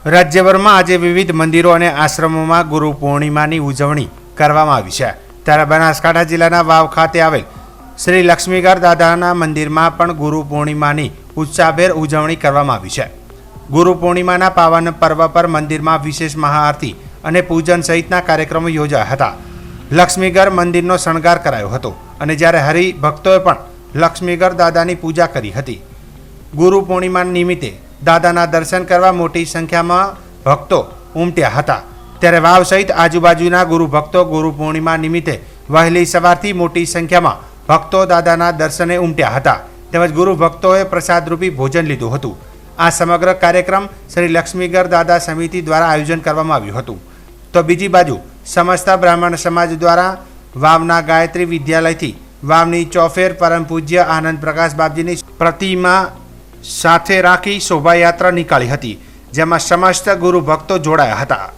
રાજ્યભરમાં આજે વિવિધ મંદિરો અને આશ્રમોમાં ગુરુ પૂર્ણિમાની ઉજવણી કરવામાં આવી છે। ત્યારે બનાસકાંઠા જિલ્લાના વાવ ખાતે આવેલ શ્રી લક્ષ્મીગર દાદાના મંદિરમાં પણ ગુરુ પૂર્ણિમાની ઉત્સાહભેર ઉજવણી કરવામાં આવી છે। ગુરુ પૂર્ણિમાના પાવન પર્વ પર મંદિરમાં વિશેષ મહાઆરતી અને પૂજન સહિતના કાર્યક્રમો યોજાયા હતા। લક્ષ્મીગર મંદિરનો શણગાર કરાયો હતો અને જ્યારે હરિભક્તોએ પણ લક્ષ્મીગર દાદાની પૂજા કરી હતી। ગુરુ પૂર્ણિમા નિમિત્તે દાદાના દર્શન કરવા મોટી સંખ્યામાં ભક્તો ઉમટ્યા હતા। ત્યારે વાવ સહિત આજુબાજુના ગુરુ ભક્તો ગુરુ પૂર્ણિમા નિમિત્તે વહેલી સવારથી મોટી સંખ્યામાં ભક્તો દાદાના દર્શને ઉમટ્યા હતા। તેમજ ગુરુ ભક્તોએ પ્રસાદરૂપી ભોજન લીધું હતું। આ સમગ્ર કાર્યક્રમ શ્રી લક્ષ્મીગર દાદા સમિતિ દ્વારા આયોજન કરવામાં આવ્યું હતું। તો બીજી બાજુ સમસ્ત બ્રાહ્મણ સમાજ દ્વારા વાવના ગાયત્રી વિદ્યાલયથી વાવની ચોફેર પરમ પૂજ્ય આનંદ પ્રકાશ બાપજીની પ્રતિમા સાથે રાખી શોભાયાત્રા નીકાળી હતી, જેમાં સમસ્ત ગુરુ ભક્તો જોડાયા હતા।